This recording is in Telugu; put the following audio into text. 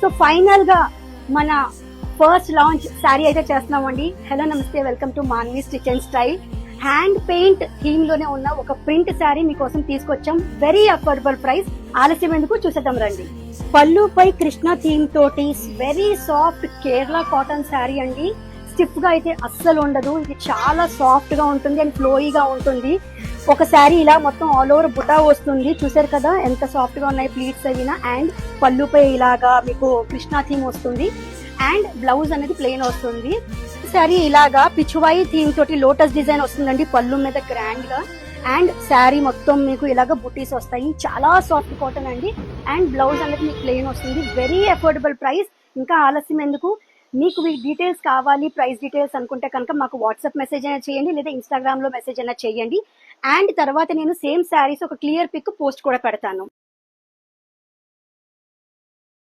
సో ఫైనల్ గా మన ఫస్ట్ లాంచ్ శారీ అయితే చేస్తున్నామండి. హలో నమస్తే, welcome to Manvi stitch and style. Hand paint theme లోనే ఉన్న ఒక ప్రింట్ శారీ మీకోసం తీసుకొచ్చాం. Very affordable price. ఆలస్యం ఎందుకు, చూసేద్దాం రండి. పళ్ళుపై కృష్ణ థీమ్ తోటి very soft Kerala cotton sari అండి. స్టిఫ్ గా అయితే అస్సలు ఉండదు. ఇది చాలా సాఫ్ట్ గా ఉంటుంది అండ్ ఫ్లోయిగా ఉంటుంది. ఒక శారీ ఇలా మొత్తం ఆల్ ఓవర్ బుటా వస్తుంది. చూసారు కదా ఎంత సాఫ్ట్ గా ఉన్నాయి ప్లీట్స్ అయినా. అండ్ పళ్ళుపై ఇలాగా మీకు కృష్ణ థీమ్ వస్తుంది అండ్ బ్లౌజ్ అనేది ప్లెయిన్ వస్తుంది. శారీ ఇలాగా పిచువాయి థీమ్ తోటి లోటస్ డిజైన్ వస్తుందండి పళ్ళు మీద గ్రాండ్ గా. అండ్ శారీ మొత్తం మీకు ఇలాగ బుటీస్ వస్తాయి. చాలా సాఫ్ట్ కాటన్ అండి. అండ్ బ్లౌజ్ అనేది మీకు ప్లెయిన్ వస్తుంది. Very affordable price. ఇంకా ఆలస్యం ఎందుకు, మీకు ఈ డీటెయిల్స్ కావాలి, ప్రైస్ డీటెయిల్స్ అనుకుంటే కనుక మాకు వాట్సాప్ మెసేజ్ అయినా చేయండి, లేదా ఇన్స్టాగ్రామ్ లో మెసేజ్ అయినా చేయండి. అండ్ తర్వాత నేను సేమ్ శారీస్ ఒక క్లియర్ పిక్ పోస్ట్ కూడా పెడతాను.